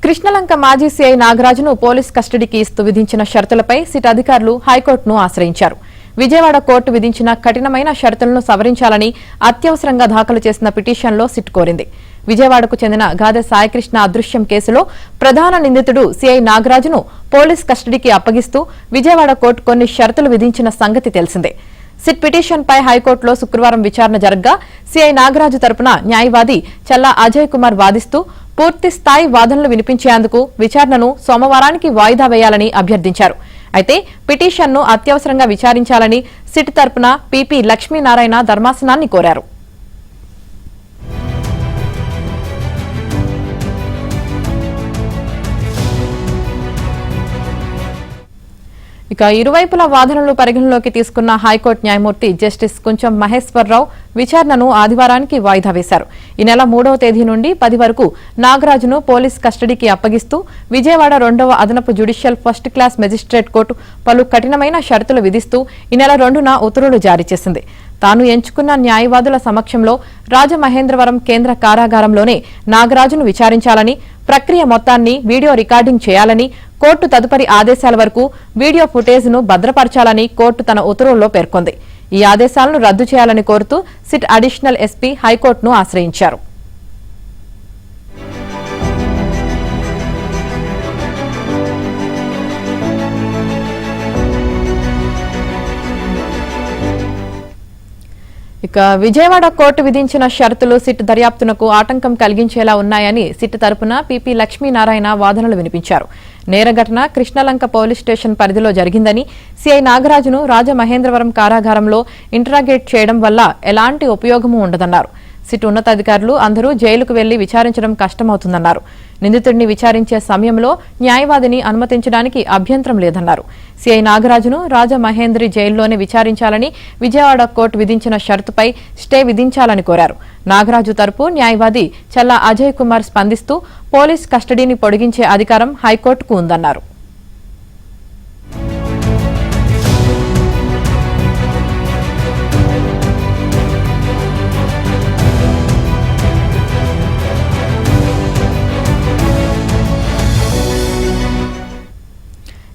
కృష్ణలంక మాజీ CI నాగరాజును police కస్టడీకి ఇస్తూ విధించిన షరతులపై సిట్ అధికారులు హైకోర్టును ఆశ్రయించారు. విజయవాడ కోర్టు విధించిన కఠినమైన షరతులను సవరించాలని అత్యవసరంగా దాఖలు చేసిన పిటిషన్లో సిట్ కోరింది. విజయవాడకు చెందిన గాదె సాయికృష్ణ అదృశ్యం కేసులో ప్రధాన నిందితుడు సీఐ నాగరాజును పోలీస్ కస్టడీకి అప్పగిస్తూ విజయవాడ కోర్టు కొన్ని షరతులు విధించిన సంగతి తెలిసిందే. సిట్ పిటిషన్పై హైకోర్టులో శుక్రవారం విచారణ జరగ్గా సీఐ నాగరాజు తరపున న్యాయవాది చల్లా అజయ్ కుమార్ వాదిస్తూ పూర్తి స్థాయి వాదనలు వినిపించేందుకు విచారణను సోమవారానికి వాయిదా వేయాలని అభ్యర్థించారు. అయితే పిటిషన్ను అత్యవసరంగా విచారించాలని సిట్ తరపున పీపీ లక్ష్మీనారాయణ ధర్మాసనాన్ని కోరారు. ఇక ఇరువైపుల వాదనలు పరిగణలోకి తీసుకున్న హైకోర్టు న్యాయమూర్తి జస్టిస్ కుంచం మహేశ్వరరావు విచారణను ఆదివారానికి వాయిదా వేశారు. ఈ నెల 3వ తేదీ నుండి 10 వరకు నాగరాజును పోలీస్ కస్టడీకి అప్పగిస్తూ విజయవాడ 2వ అదనపు judicial first class magistrate court పలు కఠినమైన షరతులు విధిస్తూ ఈ నెల 2న ఉత్తర్వులు జారీ చేసింది. తాను ఎంచుకున్న న్యాయవాదుల సమక్షంలో రాజమహేంద్రవరం కేంద్ర కారాగారంలోనే నాగరాజును విచారించాలని, ప్రక్రియ మొత్తాన్ని వీడియో రికార్డింగ్ చేయాలని, కోర్టు తదుపరి ఆదేశాల వరకు వీడియో ఫుటేజ్ను భద్రపరచాలని కోర్టు తన ఉత్తర్వుల్లో పేర్కొంది. ఈ ఆదేశాలను రద్దు చేయాలని కోరుతూ సిట్ అడిషనల్ ఎస్పీ హైకోర్టును ఆశ్రయించారు. ఇక విజయవాడ కోర్టు విధించిన షరతులు సిట్ దర్యాప్తునకు ఆటంకం కలిగించేలా ఉన్నాయని సిట్ తరపున పీపీ లక్ష్మీనారాయణ వాదనలు వినిపించారు. నేర ఘటన కృష్ణలంక పోలీస్ స్టేషన్ పరిధిలో జరిగిందని, సీఐ నాగరాజును రాజమహేంద్రవరం కారాగారంలో ఇంటరాగేట్ చేయడం వల్ల ఎలాంటి ఉపయోగమూ ఉండదన్నారు. సిట్ ఉన్నతాధికారులు అందరూ జైలుకు వెళ్లి విచారించడం కష్టమవుతుందన్నారు. నిందితుడిని విచారించే సమయంలో న్యాయవాదిని అనుమతించడానికి అభ్యంతరం లేదన్నారు. సీఐ నాగరాజును రాజమహేంద్రి జైల్లోనే విచారించాలని విజయవాడ కోర్టు విధించిన షరతుపై స్టే విధించాలని కోరారు. నాగరాజు తరపు న్యాయవాది చల్లా అజయ్ కుమార్ స్పందిస్తూ పోలీస్ కస్టడీని పొడిగించే అధికారం హైకోర్టుకు ఉందన్నారు.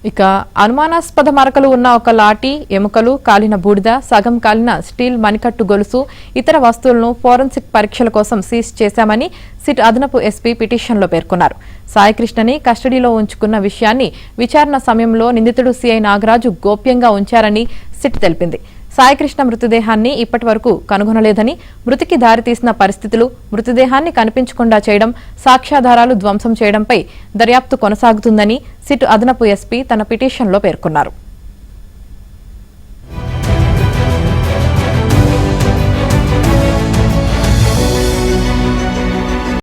ఇక అనుమానాస్పద మరకలు ఉన్న ఒక లాఠీ, ఎముకలు, కాలిన బూడిద, సగం కాలిన స్టీల్ మణికట్టు గొలుసు, ఇతర వస్తువులను ఫోరెన్సిక్ పరీక్షల కోసం సీజ్ చేశామని సిట్ అదనపు ఎస్పీ పిటిషన్లో పేర్కొన్నారు. సాయికృష్ణని కస్టడీలో ఉంచుకున్న విషయాన్ని విచారణ సమయంలో నిందితుడు సీఐ నాగరాజు గోప్యంగా ఉంచారని సిట్ తెలిపింది. సాయికృష్ణ మృతదేహాన్ని ఇప్పటి వరకు కనుగొనలేదని, మృతికి దారితీసిన పరిస్థితులు, మృతదేహాన్ని కనిపించకుండా చేయడం, సాక్ష్యాధారాలు ధ్వంసం చేయడంపై దర్యాప్తు కొనసాగుతుందని సిట్ అదనపు ఎస్పీ తన పిటిషన్లో పేర్కొన్నారు.